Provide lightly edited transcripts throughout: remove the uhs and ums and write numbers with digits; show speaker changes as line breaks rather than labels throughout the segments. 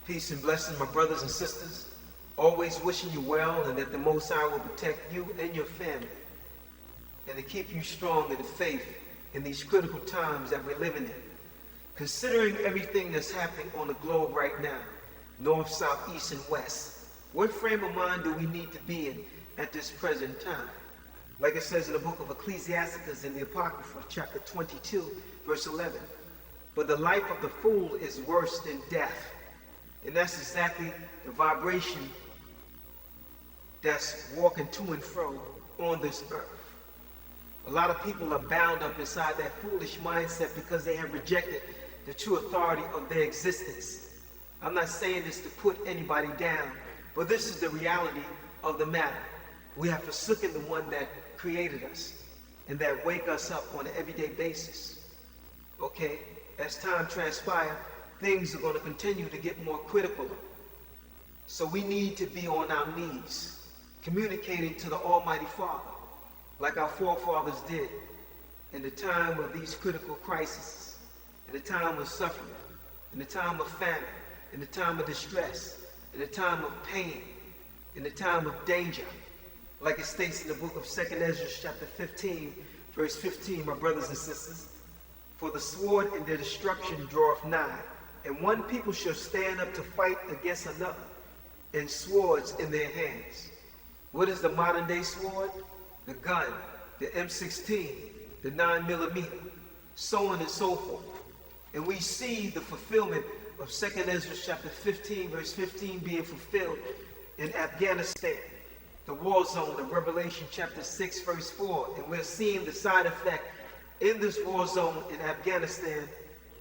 Peace and blessing, my brothers and sisters. Always wishing you well and that the Most High will protect you and your family and to keep you strong in the faith in these critical times that we're living in. Considering everything that's happening on the globe right now, north, south, east, and west, what frame of mind do we need to be in at this present time? Like it says in the book of Ecclesiastes in the Apocrypha, chapter 22, verse 11. But the life of the fool is worse than death. And that's exactly the vibration that's walking to and fro on this earth. A lot of people are bound up inside that foolish mindset because they have rejected the true authority of their existence. I'm not saying this to put anybody down, but this is the reality of the matter. We have forsaken the one that created us and that wake us up on an everyday basis. Okay? As time transpires, things are going to continue to get more critical. So we need to be on our knees, communicating to the Almighty Father, like our forefathers did in the time of these critical crises, in the time of suffering, in the time of famine, in the time of distress, in the time of pain, in the time of danger. Like it states in the book of 2nd Ezra, chapter 15, verse 15, my brothers and sisters, for the sword in their destruction draweth nigh, and one people shall stand up to fight against another, and swords in their hands. What is the modern day sword? The gun, the M16, the 9mm, so on and so forth. And we see the fulfillment of 2nd Ezra chapter 15, verse 15 being fulfilled in Afghanistan, the war zone of Revelation chapter 6, verse 4. And we're seeing the side effect in this war zone in Afghanistan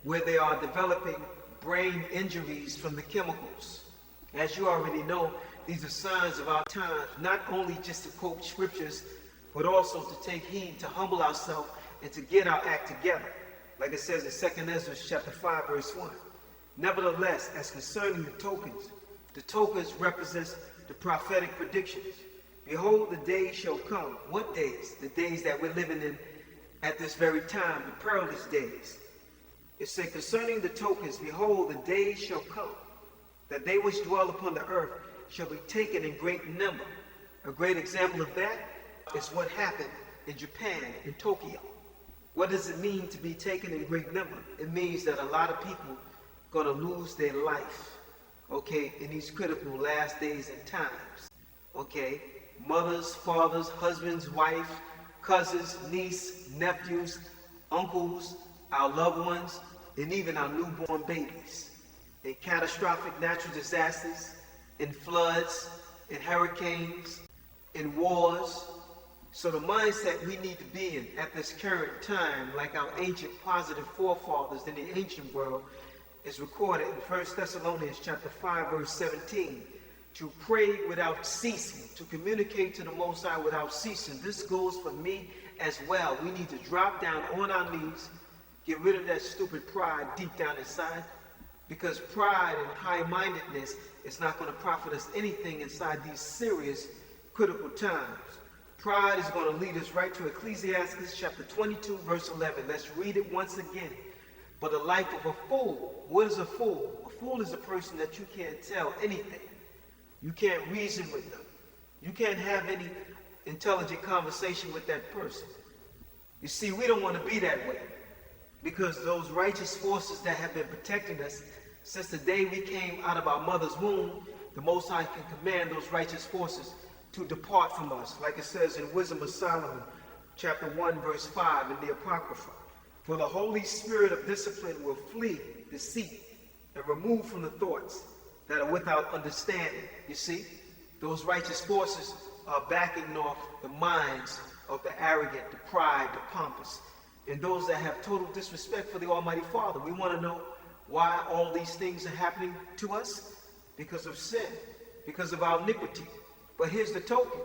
where they are developing brain injuries from the chemicals. As you already know, these are signs of our times, not only just to quote scriptures, but also to take heed, to humble ourselves, and to get our act together. Like it says in 2nd Ezra chapter 5, verse 1. Nevertheless, as concerning the tokens represents the prophetic predictions. Behold, the days shall come. What days? The days that we're living in at this very time, the perilous days. It said, concerning the tokens, behold, the days shall come, that they which dwell upon the earth shall be taken in great number. A great example of that is what happened in Japan, in Tokyo. What does it mean to be taken in great number? It means that a lot of people are going to lose their life, okay, in these critical last days and times, okay? Mothers, fathers, husbands, wives, cousins, nieces, nephews, uncles, our loved ones, and even our newborn babies. In catastrophic natural disasters, in floods, in hurricanes, in wars. So the mindset we need to be in at this current time, like our ancient positive forefathers in the ancient world, is recorded in 1 Thessalonians chapter 5, verse 17. To pray without ceasing, to communicate to the Most High without ceasing. This goes for me as well. We need to drop down on our knees, get rid of that stupid pride deep down inside, because pride and high-mindedness is not going to profit us anything inside these serious, critical times. Pride is going to lead us right to Ecclesiastes chapter 22, verse 11. Let's read it once again. But the life of a fool, what is a fool? A fool is a person that you can't tell anything. You can't reason with them. You can't have any intelligent conversation with that person. You see, we don't want to be that way, because those righteous forces that have been protecting us since the day we came out of our mother's womb, the Most High can command those righteous forces to depart from us, like it says in Wisdom of Solomon, chapter 1, verse 5 in the Apocrypha. For the Holy Spirit of discipline will flee deceit and remove from the thoughts that are without understanding. You see, those righteous forces are backing off the minds of the arrogant, the pride, the pompous, and those that have total disrespect for the Almighty Father. We want to know why all these things are happening to us? Because of sin, because of our iniquity. But here's the token.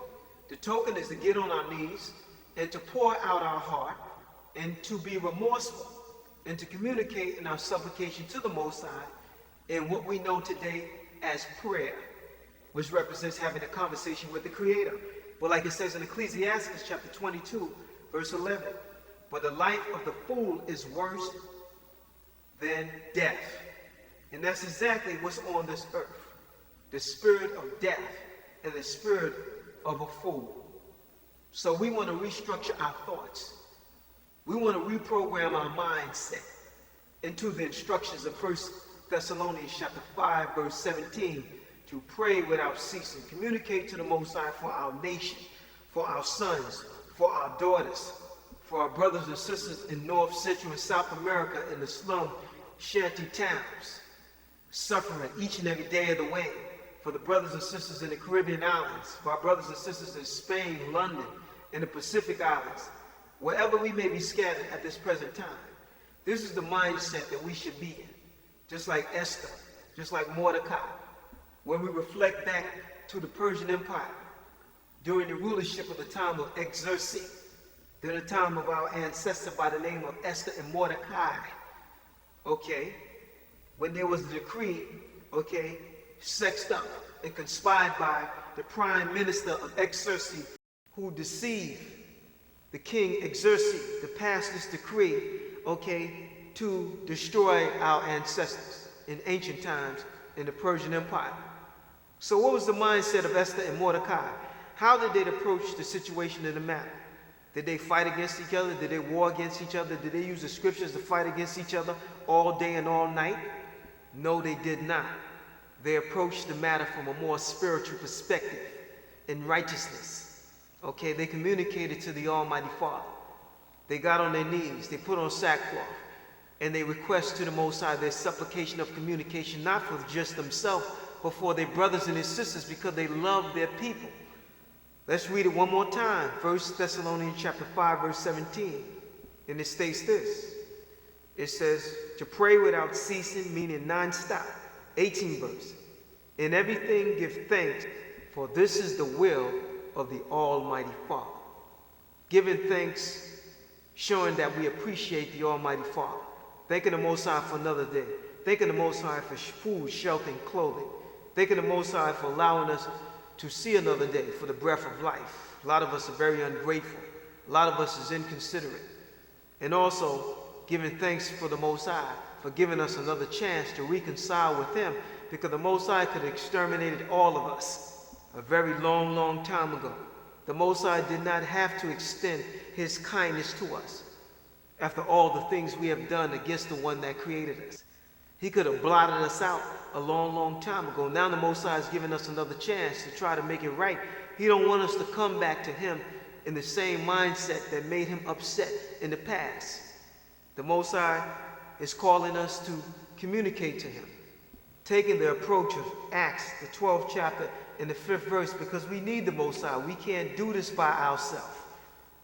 The token is to get on our knees and to pour out our heart and to be remorseful and to communicate in our supplication to the Most High in what we know today as prayer, which represents having a conversation with the Creator. But like it says in Ecclesiastes chapter 22, verse 11, but the life of the fool is worse than death. And that's exactly what's on this earth. The spirit of death and the spirit of a fool. So we want to restructure our thoughts. We want to reprogram our mindset into the instructions of 1 Thessalonians chapter 5, verse 17, to pray without ceasing, communicate to the Most High for our nation, for our sons, for our daughters, for our brothers and sisters in North, Central, and South America in the slum shanty towns, suffering each and every day of the way, for the brothers and sisters in the Caribbean islands, for our brothers and sisters in Spain, London, and the Pacific Islands, wherever we may be scattered at this present time. This is the mindset that we should be in, just like Esther, just like Mordecai. When we reflect back to the Persian Empire, during the rulership of the time of Xerxes, during the time of our ancestor by the name of Esther and Mordecai, okay, when there was a decree, okay, sexed up and conspired by the prime minister of Xerxes, who deceived the king Xerxes to pass this decree, okay, to destroy our ancestors in ancient times in the Persian Empire. So what was the mindset of Esther and Mordecai? How did they approach the situation in the matter? Did they fight against each other? Did they war against each other? Did they use the scriptures to fight against each other all day and all night? No, they did not. They approached the matter from a more spiritual perspective in righteousness. Okay, they communicated to the Almighty Father. They got on their knees, they put on sackcloth, and they request to the Most High their supplication of communication, not for just themselves, but for their brothers and their sisters, because they love their people. Let's read it one more time. 1 Thessalonians chapter 5, verse 17. And it states this. It says, to pray without ceasing, meaning non-stop. 18 verse. In everything give thanks, for this is the will of the Almighty Father. Giving thanks, showing that we appreciate the Almighty Father. Thanking the Most High for another day. Thanking the Most High for food, shelter, and clothing. Thanking the Most High for allowing us to see another day, for the breath of life. A lot of us are very ungrateful. A lot of us is inconsiderate. And also giving thanks for the Most High for giving us another chance to reconcile with Him, because the Most High could have exterminated all of us a very long, long time ago. The Most High did not have to extend His kindness to us after all the things we have done against the one that created us. He could have blotted us out a long, long time ago. Now the Most High is giving us another chance to try to make it right. He don't want us to come back to Him in the same mindset that made Him upset in the past. The Most High is calling us to communicate to Him, taking the approach of Acts, the 12th chapter and the 5th verse, because we need the Most High. We can't do this by ourselves.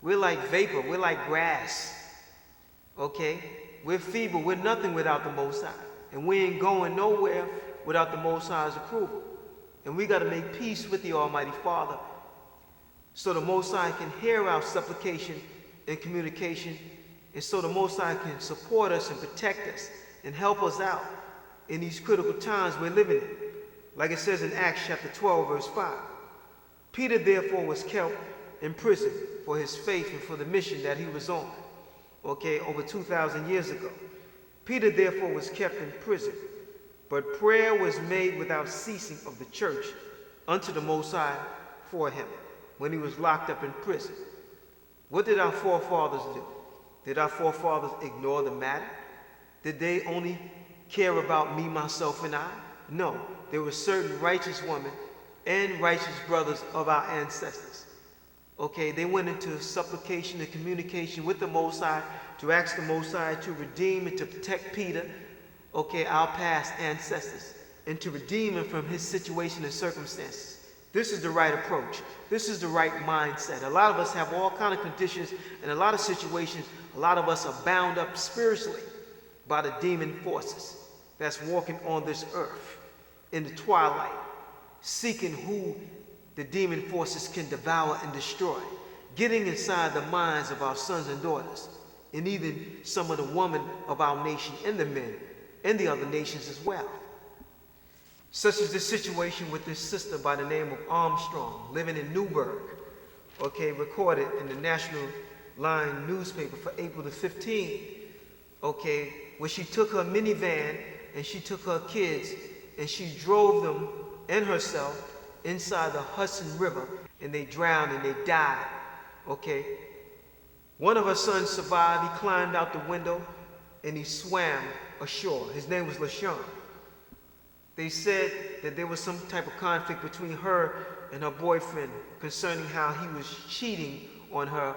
We're like vapor. We're like grass. Okay? We're feeble. We're nothing without the Most High. And we ain't going nowhere without the Most High's approval. And we got to make peace with the Almighty Father so the Most High can hear our supplication and communication, and so the Most High can support us and protect us and help us out in these critical times we're living in. Like it says in Acts chapter 12, verse 5. Peter therefore was kept in prison for his faith and for the mission that he was on, okay, over 2,000 years ago. Peter therefore was kept in prison, but prayer was made without ceasing of the church unto the Most High for him when he was locked up in prison. What did our forefathers do? Did our forefathers ignore the matter? Did they only care about me, myself, and I? No, there were certain righteous women and righteous brothers of our ancestors. Okay, they went into supplication and communication with the Most High to ask the Most High to redeem and to protect Peter, okay, our past ancestors, and to redeem him from his situation and circumstances. This is the right approach. This is the right mindset. A lot of us have all kinds of conditions and a lot of situations. A lot of us are bound up spiritually by the demon forces that's walking on this earth in the twilight, seeking who the demon forces can devour and destroy, getting inside the minds of our sons and daughters, and even some of the women of our nation and the men and the other nations as well. Such is the situation with this sister by the name of Armstrong, living in Newburgh, okay, recorded in the National Line newspaper for April the 15th, okay, where she took her minivan and she took her kids and she drove them and herself inside the Hudson River, and they drowned and they died. Okay? One of her sons survived. He climbed out the window and he swam ashore. His name was LaShawn. They said that there was some type of conflict between her and her boyfriend concerning how he was cheating on her,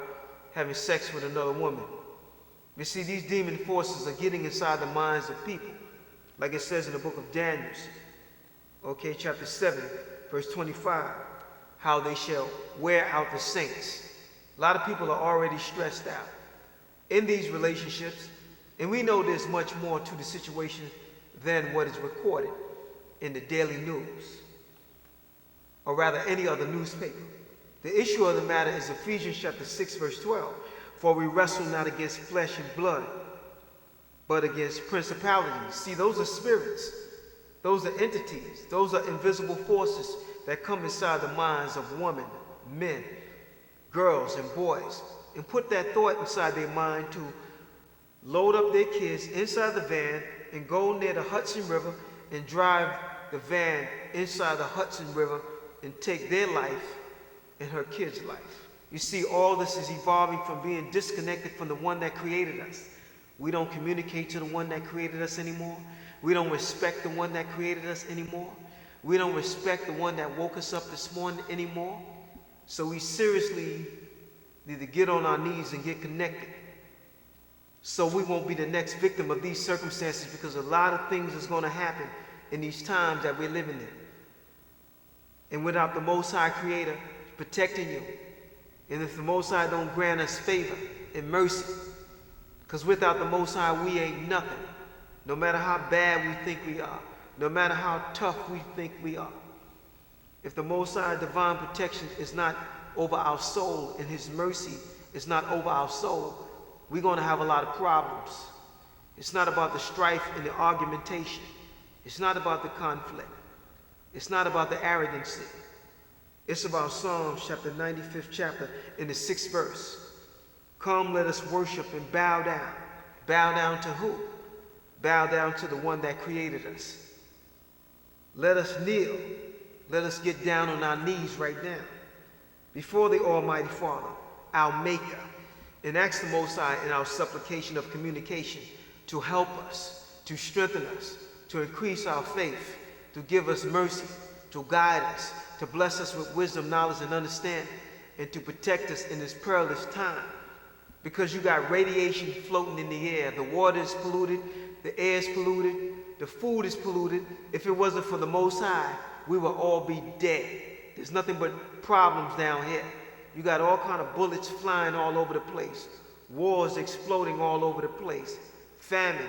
having sex with another woman. You see, these demon forces are getting inside the minds of people, like it says in the book of Daniel, okay, chapter 7, verse 25, how they shall wear out the saints. A lot of people are already stressed out in these relationships, and we know there's much more to the situation than what is recorded in the daily news, or rather any other newspaper. The issue of the matter is Ephesians chapter 6, verse 12. For we wrestle not against flesh and blood, but against principalities. See, those are spirits. Those are entities. Those are invisible forces that come inside the minds of women, men, girls, and boys, and put that thought inside their mind to load up their kids inside the van and go near the Hudson River and drive the van inside the Hudson River and take their life and her kids' life. You see, all this is evolving from being disconnected from the one that created us. We don't communicate to the one that created us anymore. We don't respect the one that created us anymore. We don't respect the one that woke us up this morning anymore. So we seriously need to get on our knees and get connected, so we won't be the next victim of these circumstances, because a lot of things is going to happen in these times that we're living in. And without the Most High Creator protecting you, and if the Most High don't grant us favor and mercy, because without the Most High we ain't nothing, no matter how bad we think we are, no matter how tough we think we are. If the Most High divine protection is not over our soul and His mercy is not over our soul, we're going to have a lot of problems. It's not about the strife and the argumentation. It's not about the conflict. It's not about the arrogancy. It's about Psalms chapter 95th chapter in the 6th verse. Come, let us worship and bow down. Bow down to who? Bow down to the one that created us. Let us kneel. Let us get down on our knees right now before the Almighty Father, our Maker, and ask the Most High in our supplication of communication to help us, to strengthen us, to increase our faith, to give us mercy, to guide us, to bless us with wisdom, knowledge, and understanding, and to protect us in this perilous time. Because you got radiation floating in the air. The water is polluted, the air is polluted, the food is polluted. If it wasn't for the Most High, we would all be dead. There's nothing but problems down here. You got all kind of bullets flying all over the place, wars exploding all over the place, famine,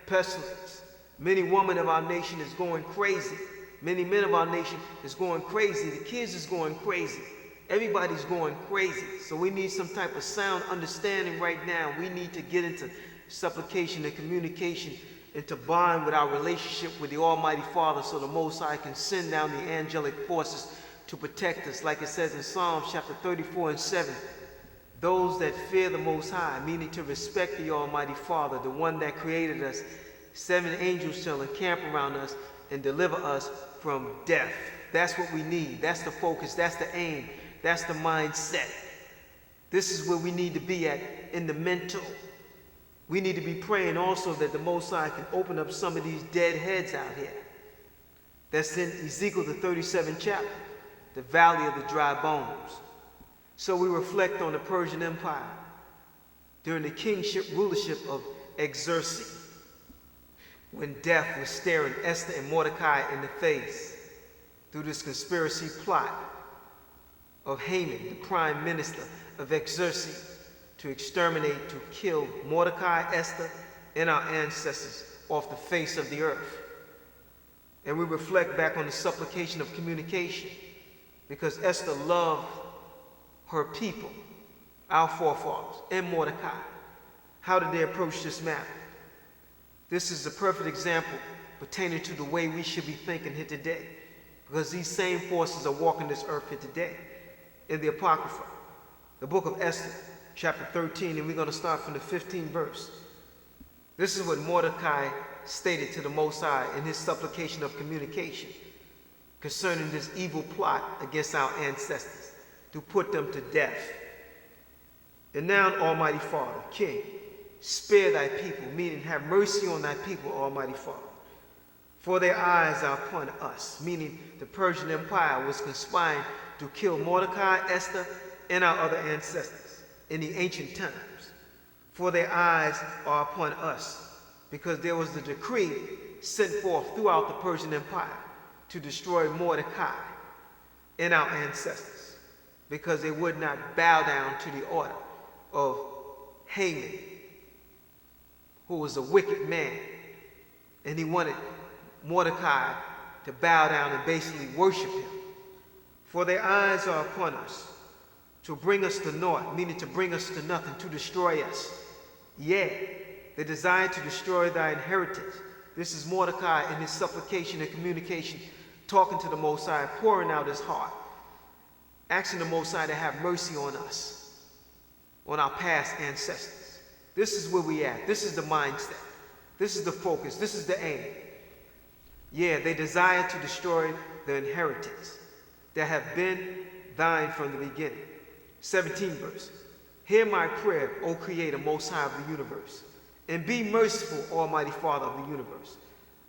pestilence. Many women of our nation is going crazy. Many men of our nation is going crazy. The kids is going crazy. Everybody's going crazy. So we need some type of sound understanding right now. We need to get into supplication and communication and to bond with our relationship with the Almighty Father, so the Most High can send down the angelic forces to protect us. Like it says in Psalms chapter 34 and 7, those that fear the Most High, meaning to respect the Almighty Father, the one that created us, 7 angels shall encamp around us and deliver us from death. That's what we need. That's the focus. That's the aim. That's the mindset. This is where we need to be at in the mental. We need to be praying also that the Most High can open up some of these dead heads out here. That's in Ezekiel the 37th chapter, the valley of the dry bones. So we reflect on the Persian Empire during the kingship rulership of Xerxes, when death was staring Esther and Mordecai in the face through this conspiracy plot of Haman, the prime minister of Xerxes, to exterminate, to kill Mordecai, Esther, and our ancestors off the face of the earth. And we reflect back on the supplication of communication, because Esther loved her people, our forefathers, and Mordecai. How did they approach this matter? This is a perfect example pertaining to the way we should be thinking here today, because these same forces are walking this earth here today. In the Apocrypha, the book of Esther, chapter 13, and we're going to start from the 15th verse. This is what Mordecai stated to the Most High in his supplication of communication concerning this evil plot against our ancestors to put them to death. And now, Almighty Father, King, spare thy people, meaning have mercy on thy people, Almighty Father. For their eyes are upon us, meaning the Persian Empire was conspiring to kill Mordecai, Esther, and our other ancestors in the ancient times. For their eyes are upon us, because there was the decree sent forth throughout the Persian Empire to destroy Mordecai and our ancestors, because they would not bow down to the order of Haman, who was a wicked man, and he wanted Mordecai to bow down and basically worship him. For their eyes are upon us, to bring us to naught, meaning to bring us to nothing, to destroy us. Yea, they desire to destroy thy inheritance. This is Mordecai in his supplication and communication, talking to the Most High, pouring out his heart, asking the Most High to have mercy on us, on our past ancestors. This is where we at. This is the mindset. This is the focus. This is the aim. Yeah, they desire to destroy the inheritance that have been thine from the beginning. 17th verse. Hear my prayer, O Creator, Most High of the universe, and be merciful, Almighty Father of the universe,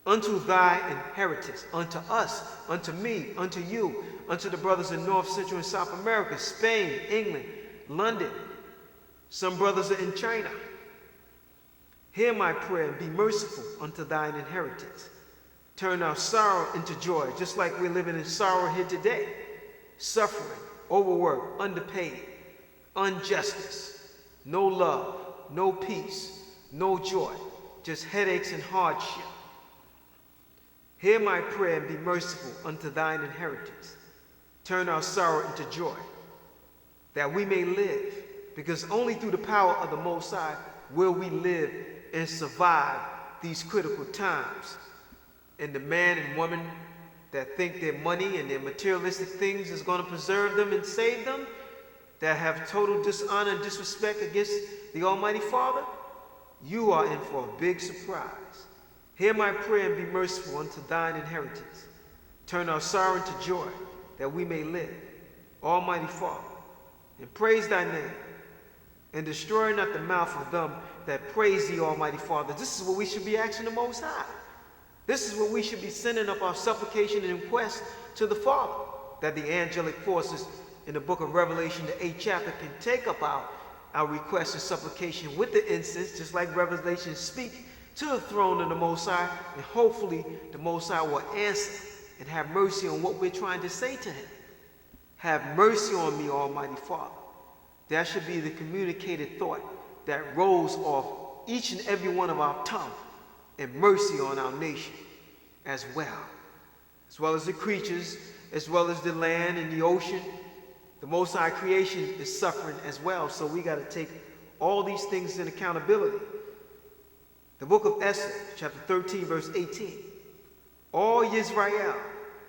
unto thy inheritance, unto us, unto me, unto you, unto the brothers in North, Central, and South America, Spain, England, London. Some brothers are in China. Hear my prayer and be merciful unto thine inheritance. Turn our sorrow into joy, just like we're living in sorrow here today. Suffering, overwork, underpaid, injustice, no love, no peace, no joy, just headaches and hardship. Hear my prayer and be merciful unto thine inheritance. Turn our sorrow into joy, that we may live, because only through the power of the Most High will we live and survive these critical times. And the man and woman that think their money and their materialistic things is going to preserve them and save them, that have total dishonor and disrespect against the Almighty Father, you are in for a big surprise. Hear my prayer and be merciful unto thine inheritance. Turn our sorrow into joy, that we may live, Almighty Father, and praise thy name, and destroy not the mouth of them that praise thee, Almighty Father. This is what we should be asking the Most High. This is what we should be sending up our supplication and request to the Father, that the angelic forces in the book of Revelation, the 8th chapter, can take up our request and supplication with the incense, just like Revelation speak to the throne of the Most High, and hopefully the Most High will answer and have mercy on what we're trying to say to him. Have mercy on me, Almighty Father. That should be the communicated thought that rolls off each and every one of our tongue, and mercy on our nation as well as the creatures, as well as the land and the ocean. The Most High creation is suffering as well, so we got to take all these things in accountability. The book of Esther, chapter 13, verse 18. All Israel,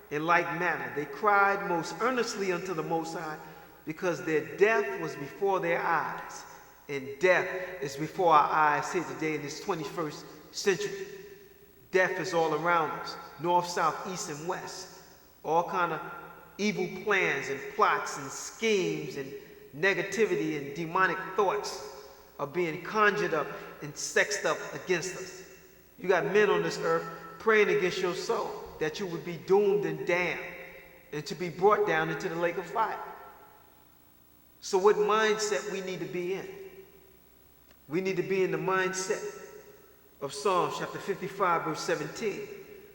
in like manner, they cried most earnestly unto the Most High, because their death was before their eyes, and death is before our eyes here today in this 21st century. Death is all around us, north, south, east, and west. All kind of evil plans and plots and schemes and negativity and demonic thoughts are being conjured up and sexed up against us. You got men on this earth praying against your soul, that you would be doomed and damned and to be brought down into the lake of fire. So what mindset we need to be in? We need to be in the mindset of Psalms chapter 55, verse 17.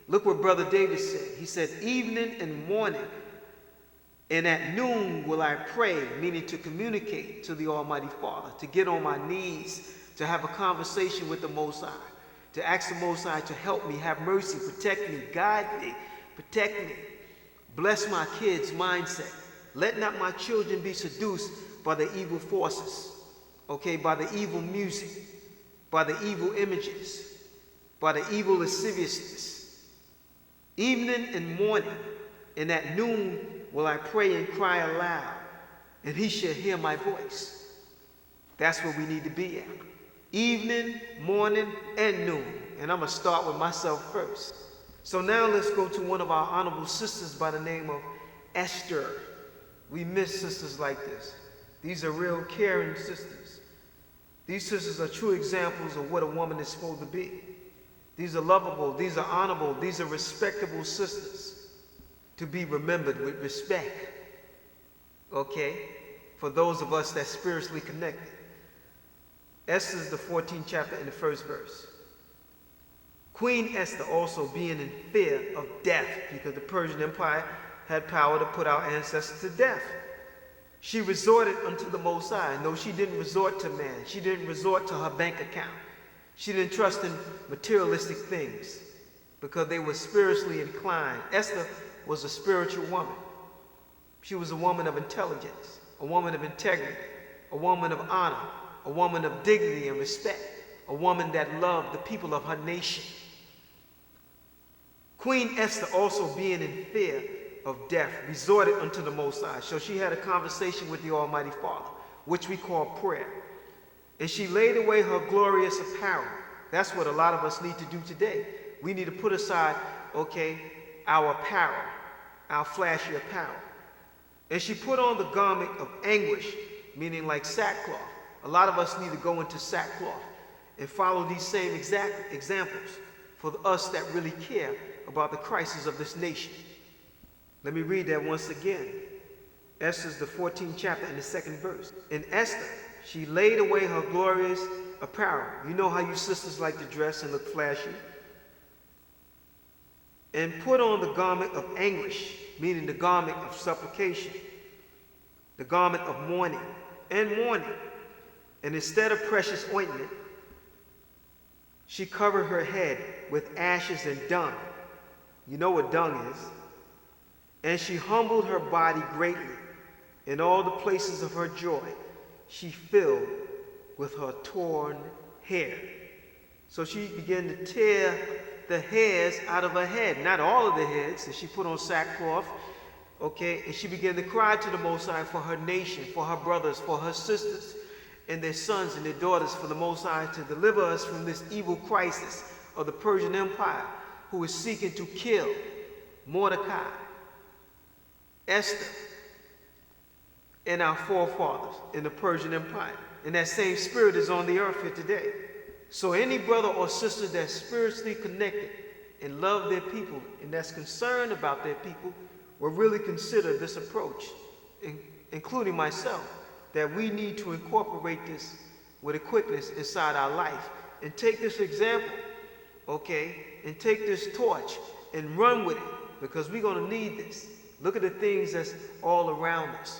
Look what Brother David said. He said, evening and morning, and at noon will I pray, meaning to communicate to the Almighty Father, to get on my knees, to have a conversation with the Most High, to ask the Most High to help me, have mercy, protect me, guide me, protect me. Bless my kids' mindset. Let not my children be seduced by the evil forces, okay, by the evil music, by the evil images, by the evil lasciviousness. Evening and morning, and at noon will I pray and cry aloud, and he shall hear my voice. That's where we need to be at. Evening, morning, and noon, and I'm going to start with myself first. So now let's go to one of our honorable sisters by the name of Esther. We miss sisters like this. These are real caring sisters. These sisters are true examples of what a woman is supposed to be. These are lovable, these are honorable, these are respectable sisters to be remembered with respect, okay, for those of us that's spiritually connected. Esther's the 14th chapter and the 1st verse. Queen Esther also being in fear of death, because the Persian Empire had power to put our ancestors to death. She resorted unto the Most High. No, she didn't resort to man. She didn't resort to her bank account. She didn't trust in materialistic things because they were spiritually inclined. Esther was a spiritual woman. She was a woman of intelligence, a woman of integrity, a woman of honor, a woman of dignity and respect, a woman that loved the people of her nation. Queen Esther, also being in fear of death, resorted unto the Most High. So she had a conversation with the Almighty Father, which we call prayer. And she laid away her glorious apparel. That's what a lot of us need to do today. We need to put aside, okay, our apparel, our flashy apparel. And she put on the garment of anguish, meaning like sackcloth. A lot of us need to go into sackcloth and follow these same exact examples for us that really care about the crisis of this nation. Let me read that once again. Esther's the 14th chapter and the 2nd verse. In Esther, she laid away her glorious apparel. You know how you sisters like to dress and look flashy. And put on the garment of anguish, meaning the garment of supplication, the garment of mourning and mourning. And instead of precious ointment, she covered her head with ashes and dung. You know what dung is. And she humbled her body greatly. In all the places of her joy, she filled with her torn hair. So she began to tear the hairs out of her head. Not all of the heads, and she put on sackcloth, okay? And she began to cry to the Most High for her nation, for her brothers, for her sisters, and their sons and their daughters, for the Most High to deliver us from this evil crisis of the Persian Empire, who is seeking to kill Mordecai, Esther, and our forefathers in the Persian Empire. And that same spirit is on the earth here today. So any brother or sister that's spiritually connected and love their people and that's concerned about their people will really consider this approach, including myself, that we need to incorporate this with a quickness inside our life and take this example, okay, and take this torch and run with it, because we're going to need this. Look at the things that's all around us.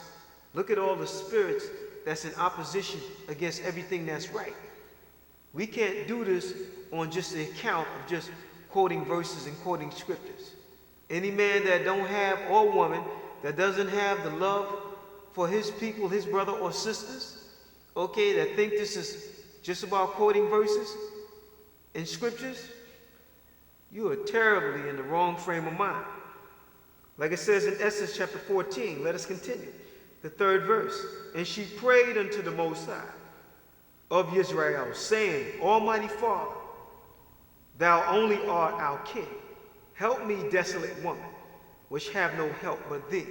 Look at all the spirits that's in opposition against everything that's right. We can't do this on just the account of just quoting verses and quoting scriptures. Any man that don't have, or woman that doesn't have the love for his people, his brother or sisters, okay, that think this is just about quoting verses and scriptures, you are terribly in the wrong frame of mind. Like it says in Esther chapter 14, let us continue. The 3rd verse. And she prayed unto the Most High of Israel, saying, Almighty Father, thou only art our King. Help me, desolate woman, which have no help but thee.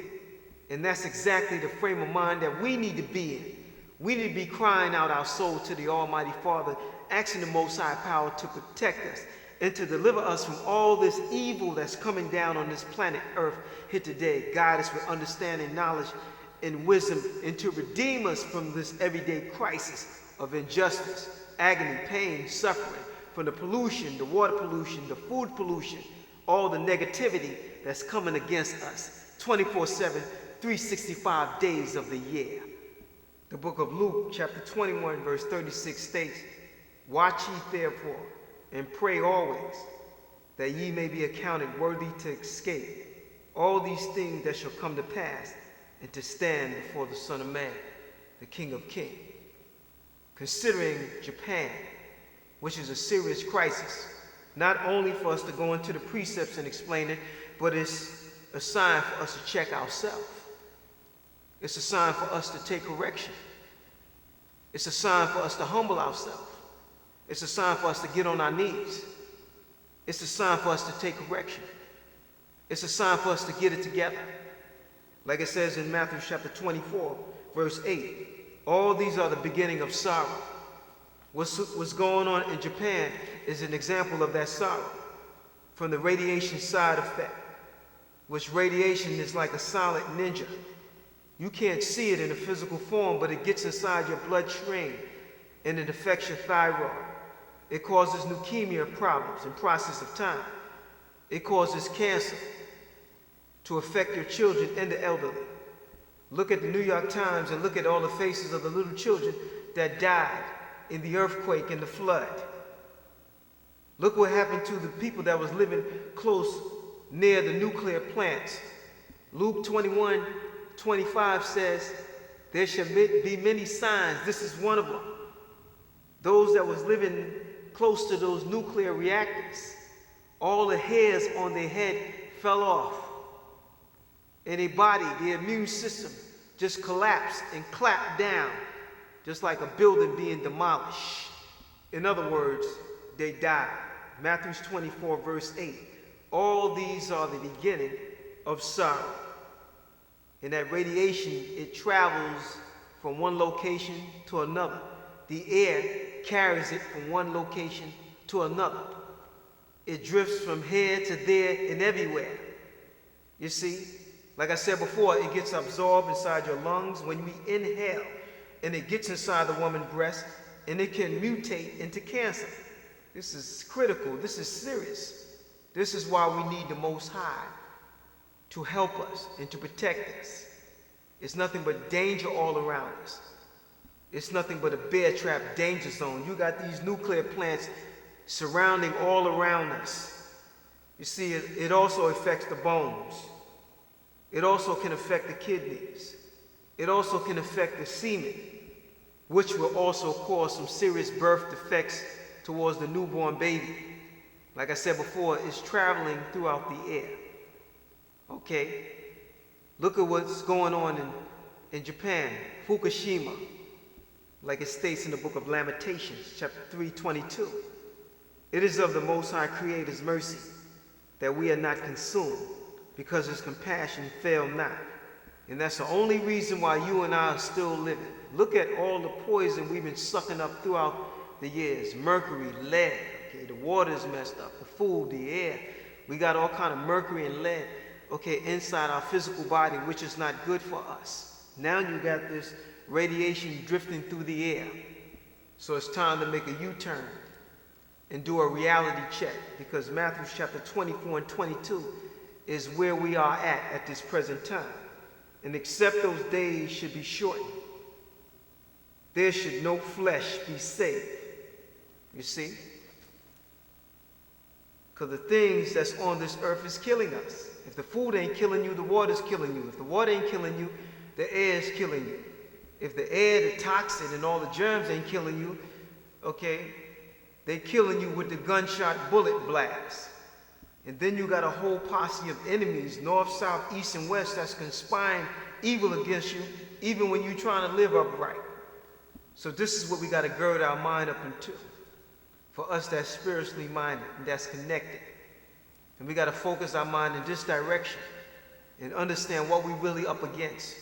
And that's exactly the frame of mind that we need to be in. We need to be crying out our soul to the Almighty Father, asking the Most High power to protect us and to deliver us from all this evil that's coming down on this planet Earth here today. Guide us with understanding, knowledge, and wisdom, and to redeem us from this everyday crisis of injustice, agony, pain, suffering, from the pollution, the water pollution, the food pollution, all the negativity that's coming against us 24/7, 365 days of the year. The book of Luke, chapter 21, verse 36 states, Watch ye therefore, and pray always, that ye may be accounted worthy to escape all these things that shall come to pass, and to stand before the Son of Man, the King of Kings. Considering Japan, which is a serious crisis, not only for us to go into the precepts and explain it, but it's a sign for us to check ourselves. It's a sign for us to take correction. It's a sign for us to humble ourselves. It's a sign for us to get on our knees It's a sign for us to take correction. It's a sign for us to get it together. Like it says in Matthew chapter 24, verse 8, all these are the beginning of sorrow. What's going on in Japan is an example of that sorrow from the radiation side effect, which radiation is like a silent ninja. You can't see it in a physical form, but it gets inside your bloodstream and it affects your thyroid. It causes leukemia problems in process of time. It causes cancer to affect your children and the elderly. Look at the New York Times and look at all the faces of the little children that died in the earthquake and the flood. Look what happened to the people that was living close near the nuclear plants. Luke 21:25 says, there shall be many signs. This is one of them. Those that was living close to those nuclear reactors, all the hairs on their head fell off. And their body, their immune system, just collapsed and clapped down, just like a building being demolished. In other words, they died. Matthew 24, verse 8. All these are the beginning of sorrow. And that radiation, it travels from one location to another. The air carries it from one location to another. It drifts from here to there and everywhere. You see, like I said before, it gets absorbed inside your lungs when we inhale, and it gets inside the woman's breast, and it can mutate into cancer. This is critical. This is serious. This is why we need the Most High to help us and to protect us. It's nothing but danger all around us. It's nothing but a bear trap danger zone. You got these nuclear plants surrounding all around us. You see, it also affects the bones. It also can affect the kidneys. It also can affect the semen, which will also cause some serious birth defects towards the newborn baby. Like I said before, it's traveling throughout the air. Okay? Look at what's going on in Japan, Fukushima, like it states in the book of Lamentations, chapter 3:22. It is of the Most High Creator's mercy that we are not consumed, because his compassion fail not. And that's the only reason why you and I are still living. Look at all the poison we've been sucking up throughout the years. Mercury, lead, okay, the water's messed up, the food, the air. We got all kind of mercury and lead, okay, inside our physical body, which is not good for us. Now you got this radiation drifting through the air. So it's time to make a U-turn and do a reality check, because Matthew chapter 24 and 22 is where we are at this present time. And except those days should be shortened, there should no flesh be saved. You see? Because the things that's on this earth is killing us. If the food ain't killing you, the water's killing you. If the water ain't killing you, the air is killing you. If the air, the toxin, and all the germs ain't killing you, okay, they killing you with the gunshot bullet blast. And then you got a whole posse of enemies, north, south, east, and west, that's conspiring evil against you, even when you're trying to live upright. So this is what we got to gird our mind up into. For us that's spiritually minded and that's connected. And we got to focus our mind in this direction and understand what we really up against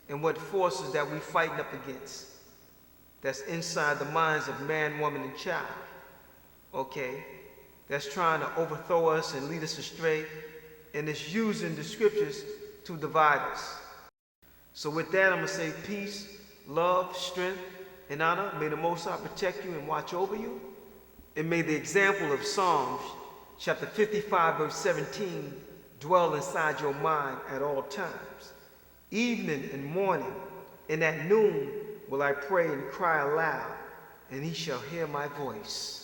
and what forces that we fighting up against that's inside the minds of man, woman, and child. Okay? That's trying to overthrow us and lead us astray, and it's using the scriptures to divide us. So with that, I'm going to say peace, love, strength, and honor. May the Most High protect you and watch over you. And may the example of Psalms chapter 55, verse 17, dwell inside your mind at all times. Evening and morning, and at noon will I pray and cry aloud, and he shall hear my voice.